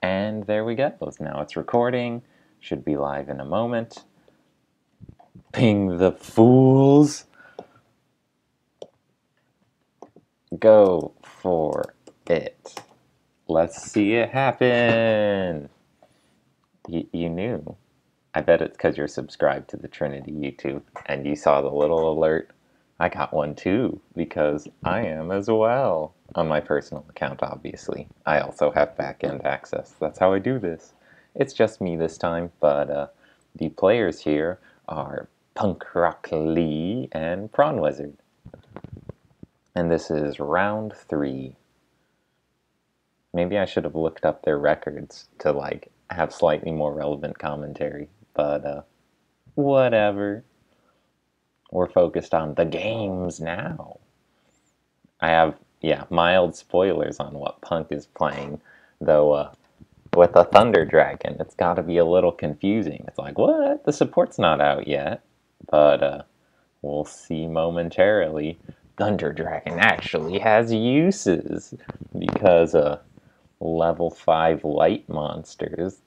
And there we go. Now it's recording. Should be live in a moment. Ping the fools. Go for it. Let's see it happen. You knew. I bet it's because you're subscribed to the Trinity YouTube and you saw the little alert. I got one too, because I am as well. On my personal account, obviously. I also have back-end access. That's how I do this. It's just me this time, but the players here are Punk Rock Lee and Prawn Wizard. And this is round 3. Maybe I should have looked up their records to, like, have slightly more relevant commentary, but whatever. We're focused on the games now. I have, mild spoilers on what Punk is playing, though with a Thunder Dragon, it's got to be a little confusing. It's like, what? The support's not out yet, but we'll see momentarily. Thunder Dragon actually has uses, because level 5 light monsters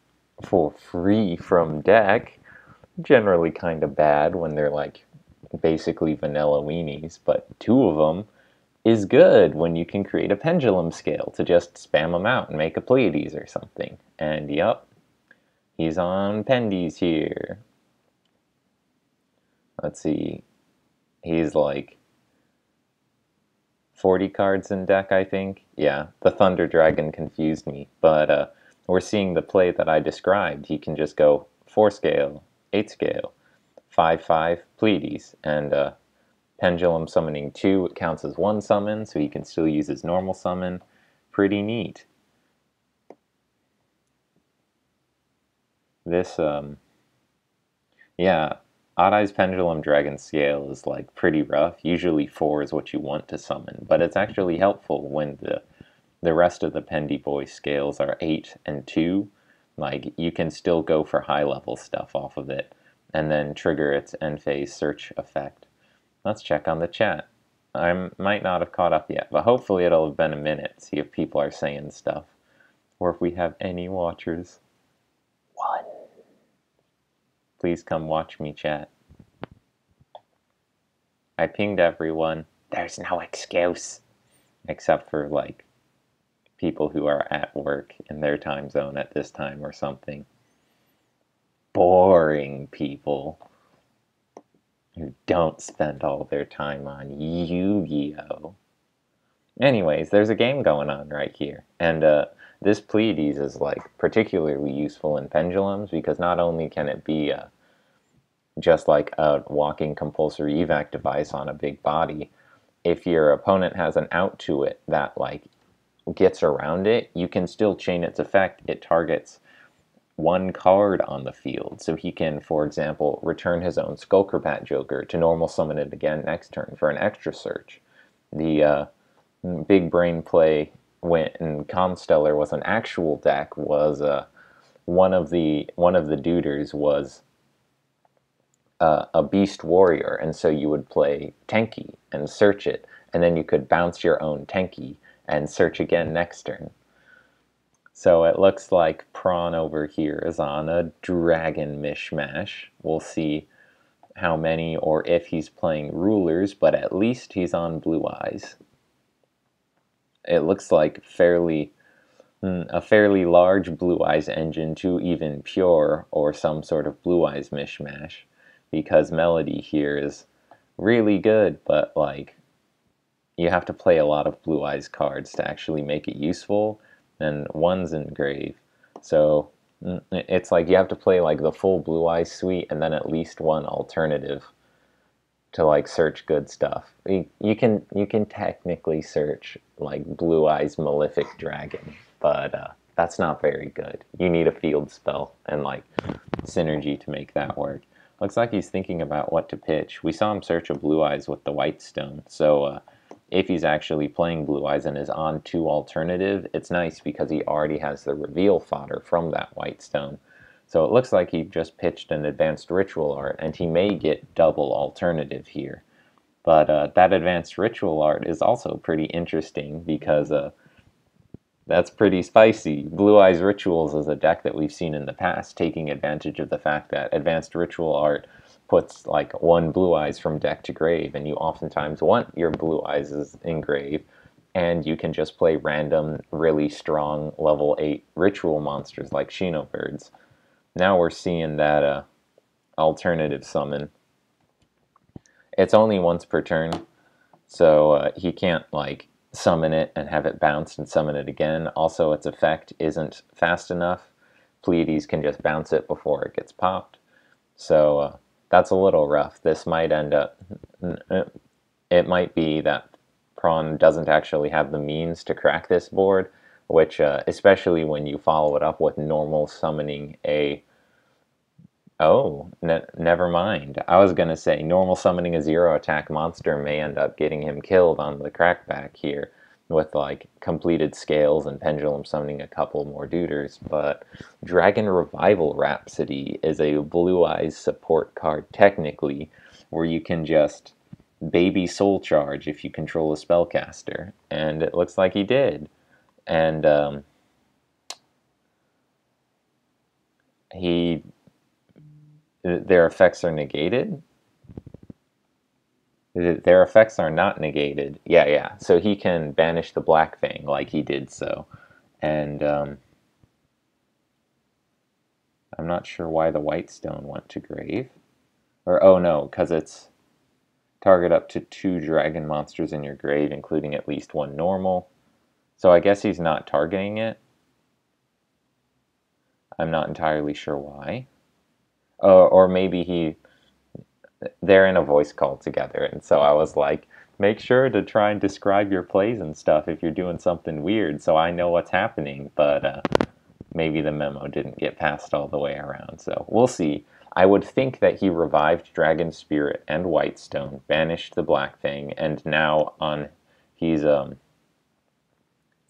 for free from deck, generally kind of bad when they're like basically vanilla weenies, but 2 of them is good when you can create a Pendulum scale to just spam them out and make a Pleiades or something. And yep, he's on Pendies here. Let's see, he's like 40 cards in deck, I think. Yeah, the Thunder Dragon confused me, but we're seeing the play that I described. He can just go 4 scale, 8 scale, 5/5 Pleiades, and Pendulum summoning 2, it counts as 1 summon, so he can still use his normal summon. Pretty neat. This, yeah, Odd Eye's Pendulum Dragon scale is like pretty rough. Usually 4 is what you want to summon, but it's actually helpful when the rest of the Pendy Boy scales are 8 and 2. Like, you can still go for high level stuff off of it, and then trigger its end phase search effect. Let's check on the chat. I might not have caught up yet, but hopefully it'll have been a minute, see if people are saying stuff, or if we have any watchers. 1. Please come watch me chat. I pinged everyone. There's no excuse. Except for, like, people who are at work in their time zone at this time or something. Boring people who don't spend all their time on Yu-Gi-Oh! Anyways, there's a game going on right here. And this Pleiades is like particularly useful in Pendulums, because not only can it be just like a walking compulsory evac device on a big body, if your opponent has an out to it that like gets around it, you can still chain its effect. It targets 1 card on the field, so he can, for example, return his own Skullcrabat Joker to normal summon it again next turn for an extra search. The big brain play when Constellar was an actual deck was one of the duders was a Beast Warrior, and so you would play Tenki and search it, and then you could bounce your own Tenki and search again next turn. So it looks like Prawn over here is on a Dragon mishmash. We'll see how many or if he's playing Rulers, but at least he's on Blue Eyes. It looks like a fairly large Blue Eyes engine to even Pure or some sort of Blue Eyes mishmash, because Melody here is really good, but like you have to play a lot of Blue Eyes cards to actually make it useful, and 1's Engrave. So it's like you have to play like the full Blue Eyes suite and then at least 1 alternative to like search good stuff. You can technically search like Blue Eyes Malefic Dragon, but that's not very good. You need a field spell and like synergy to make that work. Looks like he's thinking about what to pitch. We saw him search a Blue Eyes with the White Stone, so if he's actually playing Blue Eyes and is on 2 alternative, it's nice because he already has the reveal fodder from that White Stone. So it looks like he just pitched an advanced ritual art, and he may get double alternative here. But that advanced ritual art is also pretty interesting because That's pretty spicy. Blue Eyes Rituals is a deck that we've seen in the past, taking advantage of the fact that advanced ritual art puts like one Blue Eyes from deck to grave, and you oftentimes want your Blue Eyes in grave, and you can just play random, really strong level 8 ritual monsters like Shinobirds. Now we're seeing that alternative summon. It's only once per turn, so he can't like summon it and have it bounced and summon it again. Also, its effect isn't fast enough. Pleiades can just bounce it before it gets popped. So that's a little rough. This might end up... It might be that Prawn doesn't actually have the means to crack this board, which, especially when you follow it up with normal summoning a... Oh, never mind. I was going to say normal summoning a 0-attack monster may end up getting him killed on the crackback here with like completed scales and pendulum summoning a couple more duders, but Dragon Revival Rhapsody is a Blue Eyes support card technically, where you can just baby soul charge if you control a spellcaster, and it looks like he did. And their effects are negated. Their effects are not negated. Yeah. So he can banish the Black Fang like he did so. And I'm not sure why the White Stone went to grave. Or, oh no, because it's target up to 2 dragon monsters in your grave, including at least 1 normal. So I guess he's not targeting it. I'm not entirely sure why. Or maybe they're in a voice call together, and so I was like, make sure to try and describe your plays and stuff if you're doing something weird so I know what's happening, but maybe the memo didn't get passed all the way around, so we'll see. I would think that he revived Dragon Spirit and Whitestone, banished the Black Fang, and now he's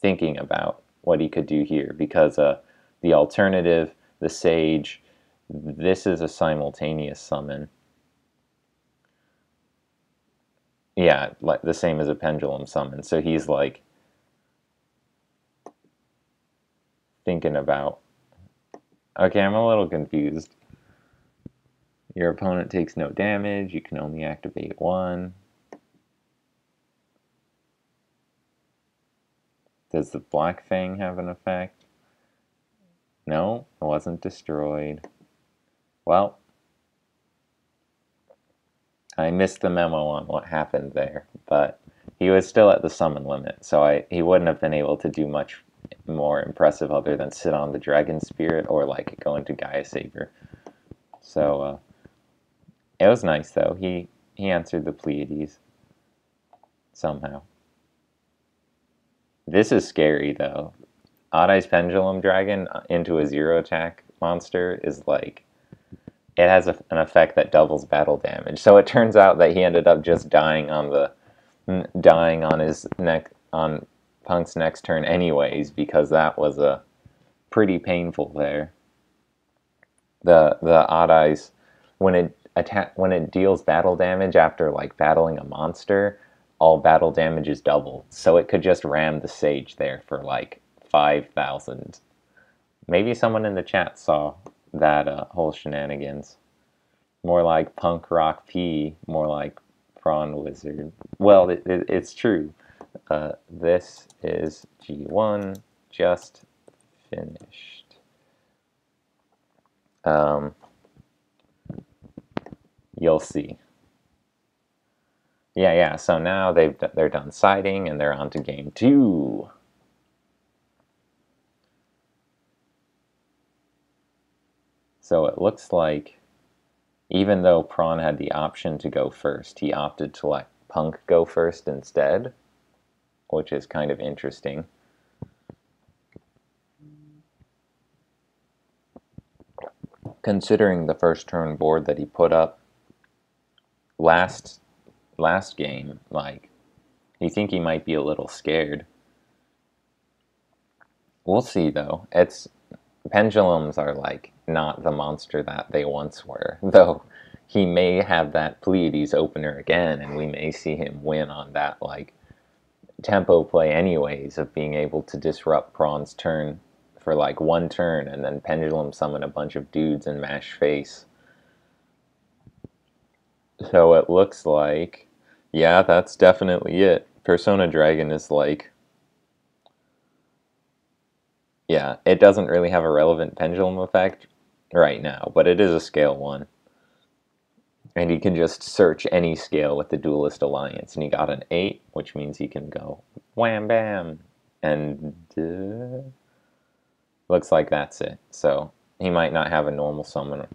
thinking about what he could do here, because the alternative, the Sage, this is a simultaneous summon. Yeah, like the same as a Pendulum summon. So he's like thinking about, okay, I'm a little confused. Your opponent takes no damage, you can only activate 1. Does the Black Fang have an effect? No, it wasn't destroyed. Well, I missed the memo on what happened there, but he was still at the summon limit, so he wouldn't have been able to do much more impressive other than sit on the Dragon Spirit or like go into Gaia Saber. So it was nice though. He answered the Pleiades somehow. This is scary though. Odd Eyes Pendulum Dragon into a 0-attack monster is like, it has an effect that doubles battle damage. So it turns out that he ended up just dying on his neck on Punk's next turn anyways, because that was a pretty painful there. The Odd Eyes, when it deals battle damage after like battling a monster, all battle damage is doubled. So it could just ram the Sage there for like 5,000. Maybe someone in the chat saw that whole shenanigans. More like Punk Rock P, more like Prawn Wizard. Well, it's true. This is G1, just finished. You'll see. Yeah, so now they're done siding and they're on to game 2. So it looks like, even though Prawn had the option to go first, he opted to let Punk go first instead, which is kind of interesting. Considering the first turn board that he put up last game, like, you think he might be a little scared. We'll see though. Pendulums are like not the monster that they once were, though he may have that Pleiades opener again and we may see him win on that like tempo play anyways of being able to disrupt Prawn's turn for like one turn and then Pendulum summon a bunch of dudes and mash face. So it looks like, yeah, that's definitely it. Persona Dragon is like, yeah, it doesn't really have a relevant Pendulum effect right now, but it is a scale 1. And he can just search any scale with the Duelist Alliance. And he got an 8, which means he can go wham bam. And looks like that's it. So he might not have a normal summonable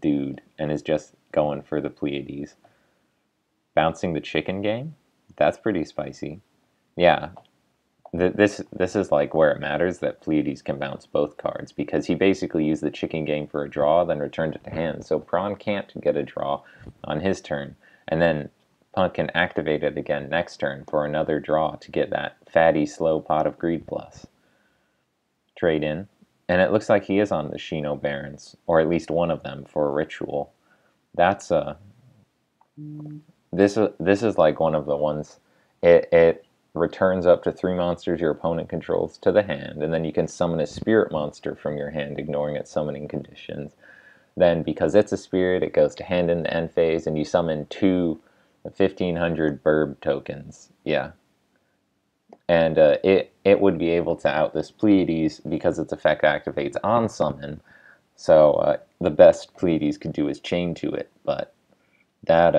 dude and is just going for the Pleiades. Bouncing the chicken game? That's pretty spicy. Yeah, this is like where it matters that Pleiades can bounce both cards, because he basically used the chicken game for a draw, then returned it to hand, so Prawn can't get a draw on his turn, and then Punk can activate it again next turn for another draw to get that fatty slow pot of Greed Plus. Trade in. And it looks like he is on the Shino Barons, or at least one of them, for a ritual. That's this is like one of the ones. It returns up to 3 monsters your opponent controls to the hand, and then you can summon a spirit monster from your hand, ignoring its summoning conditions. Then, because it's a spirit, it goes to hand in the end phase, and you summon 2 1500 burb tokens. Yeah. And it would be able to out this Pleiades because its effect activates on summon. So the best Pleiades could do is chain to it, but that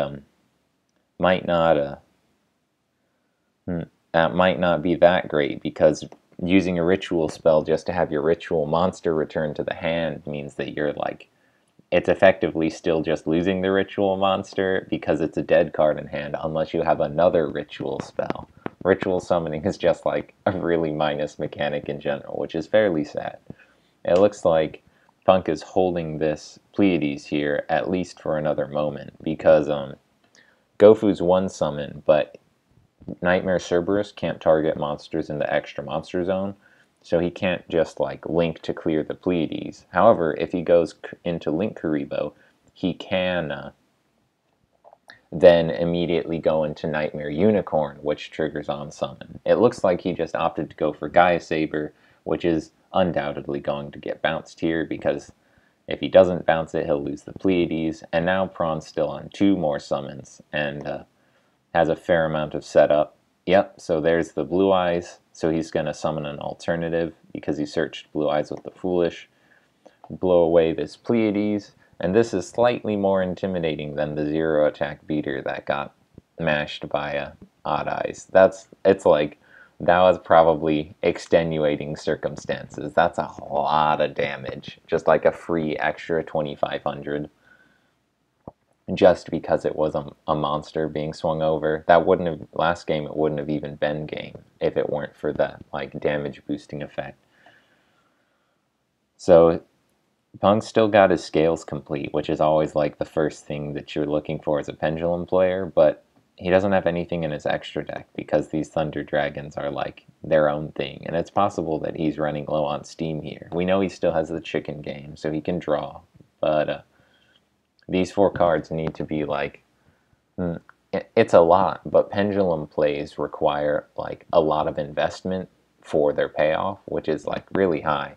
might not that might not be that great, because using a ritual spell just to have your ritual monster return to the hand means that you're like, it's effectively still just losing the ritual monster because it's a dead card in hand unless you have another ritual spell. Ritual summoning is just like a really minus mechanic in general, which is fairly sad. It looks like Punk is holding this Pleiades here at least for another moment, because Gofu's one summon, but Nightmare Cerberus can't target monsters in the extra monster zone, so he can't just like link to clear the Pleiades. However, if he goes into Link Kuriboh, he can then immediately go into Nightmare Unicorn, which triggers on summon. It looks like he just opted to go for Gaia Saber, which is undoubtedly going to get bounced here, because if he doesn't bounce it, he'll lose the Pleiades. And now Prawn's still on 2 more summons and has a fair amount of setup. Yep, so there's the Blue Eyes. So he's going to summon an alternative because he searched Blue Eyes with the Foolish. Blow away this Pleiades. And this is slightly more intimidating than the 0 attack beater that got mashed by Odd Eyes. It's like, that was probably extenuating circumstances. That's a lot of damage. Just like a free extra 2,500. Just because it was a monster being swung over. That wouldn't have, last game it wouldn't have even been game if it weren't for that like damage boosting effect. So Punk's still got his scales complete, which is always like the first thing that you're looking for as a Pendulum player, but he doesn't have anything in his extra deck because these Thunder Dragons are like their own thing, and it's possible that he's running low on steam here. We know he still has the chicken game, so he can draw, but these 4 cards need to be like, it's a lot, but Pendulum plays require like a lot of investment for their payoff, which is like really high.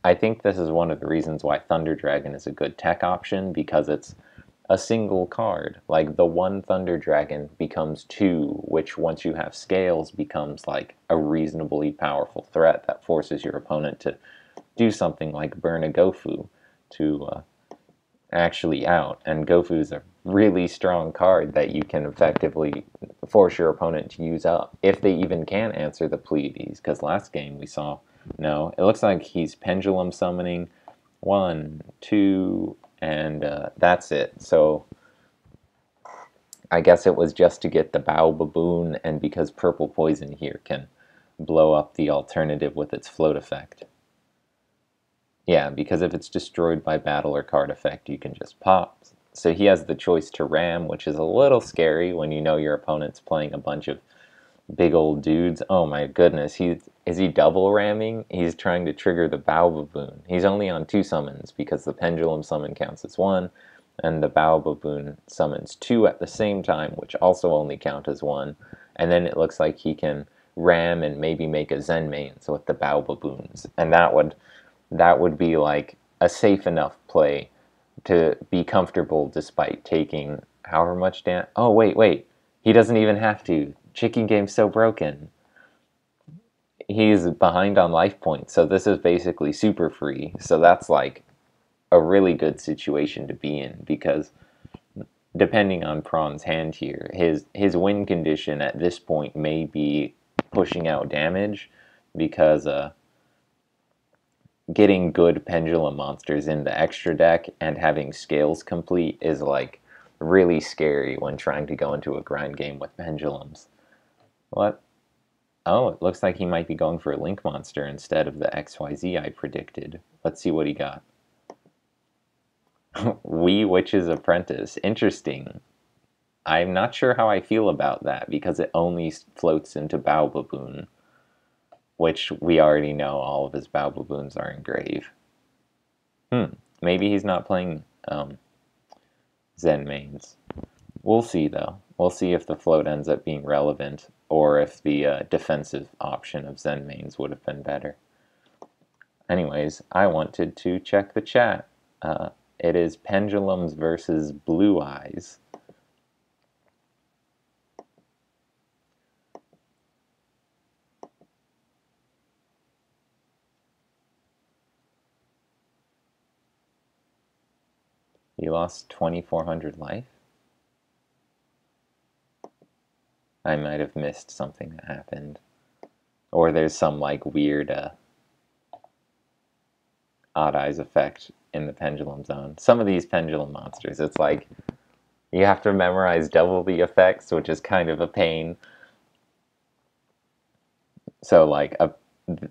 I think this is one of the reasons why Thunder Dragon is a good tech option, because it's a single card. Like the 1 Thunder Dragon becomes 2, which once you have scales becomes like a reasonably powerful threat that forces your opponent to do something like burn a Gofu to actually out. And Gofu is a really strong card that you can effectively force your opponent to use up, if they even can answer the Pleiades, because last game we saw, no, it looks like he's Pendulum summoning 1, 2, and that's it. So I guess it was just to get the Bow Baboon, and because Purple Poison here can blow up the alternative with its float effect. Yeah, because if it's destroyed by battle or card effect, you can just pop. So he has the choice to ram, which is a little scary when you know your opponent's playing a bunch of big old dudes. Oh my goodness, is he double ramming? He's trying to trigger the Bow Baboon. He's only on 2 summons because the Pendulum summon counts as 1, and the Bow Baboon summons 2 at the same time, which also only count as 1. And then it looks like he can ram and maybe make a Zen mains with the Bow Baboons, and that would be like a safe enough play to be comfortable despite taking however much damage. Oh wait, he doesn't even have to. Chicken game's so broken. He's behind on life points, so this is basically super free. So that's like a really good situation to be in, because depending on Prawn's hand here, his win condition at this point may be pushing out damage, because getting good Pendulum monsters in the extra deck and having scales complete is like really scary when trying to go into a grind game with Pendulums. What? Oh, it looks like he might be going for a Link monster instead of the XYZ I predicted. Let's see what he got. Wee Witch's Apprentice. Interesting. I'm not sure how I feel about that, because it only floats into Bow Baboon, which we already know all of his Bow Baboons are in Grave. Maybe he's not playing Zen mains. We'll see, though. We'll see if the float ends up being relevant, or if the defensive option of Zen mains would have been better. Anyways, I wanted to check the chat. It is Pendulums versus Blue Eyes. He lost 2,400 life? I might have missed something that happened. Or there's some like weird odd eyes effect in the Pendulum zone. Some of these Pendulum monsters, it's like you have to memorize double the effects, which is kind of a pain. So like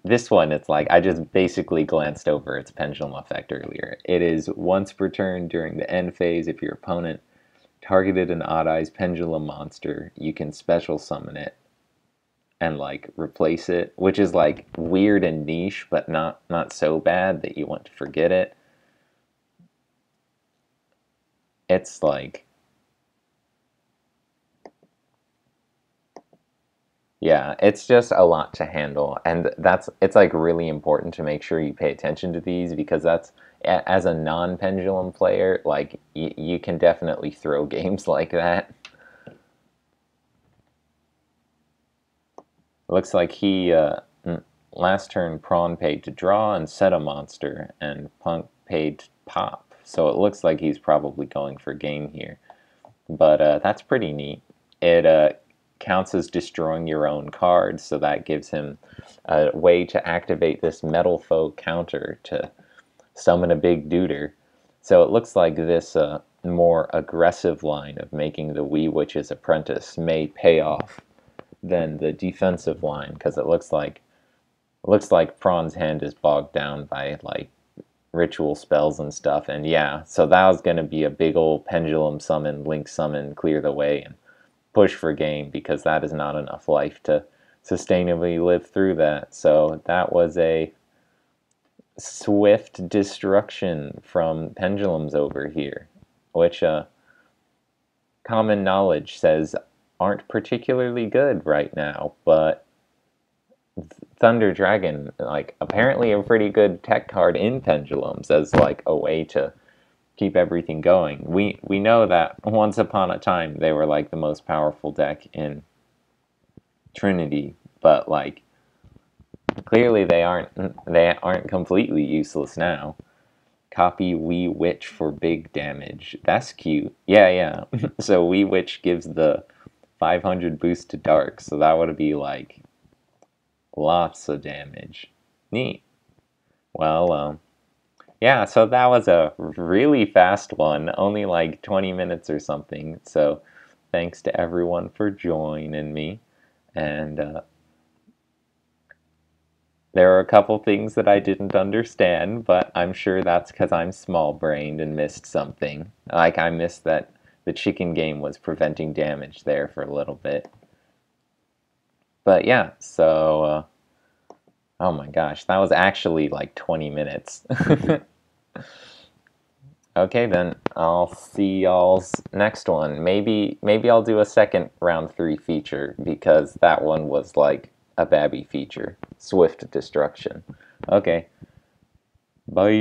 this one, it's like I just basically glanced over its Pendulum effect earlier. It is once per turn during the end phase, if your opponent targeted an Odd Eyes Pendulum monster, you can special summon it and like replace it, which is like weird and niche, but not so bad that you want to forget it. It's like, yeah, it's just a lot to handle, and it's like really important to make sure you pay attention to these, because that's, as a non-Pendulum player, like you can definitely throw games like that. Looks like he last turn Prawn paid to draw and set a monster, and Punk paid to pop. So it looks like he's probably going for game here, but that's pretty neat. It counts as destroying your own cards, so that gives him a way to activate this Metal Foe counter to summon a big duder. So it looks like this more aggressive line of making the Wee Witch's Apprentice may pay off than the defensive line, because it looks like Prawn's hand is bogged down by like ritual spells and stuff, and yeah, so that was going to be a big old Pendulum summon, Link summon, clear the way, and push for game, because that is not enough life to sustainably live through that. So that was a swift destruction from Pendulums over here, which common knowledge says aren't particularly good right now, but Thunder Dragon, like, apparently a pretty good tech card in Pendulums as like a way to keep everything going. We know that once upon a time they were like the most powerful deck in Trinity, but like clearly they aren't completely useless now. Copy Wee Witch for big damage. That's cute. Yeah. So Wee Witch gives the 500 boost to Dark, so that would be like lots of damage. Neat. Well, yeah, so that was a really fast one, only like 20 minutes or something. So thanks to everyone for joining me. And there are a couple things that I didn't understand, but I'm sure that's because I'm small-brained and missed something. Like I missed that the chicken game was preventing damage there for a little bit. But yeah, so oh my gosh, that was actually like 20 minutes. Okay, then I'll see y'all's next one. Maybe I'll do a second round 3 feature because that one was like a babby feature. Swift destruction. Okay. Bye.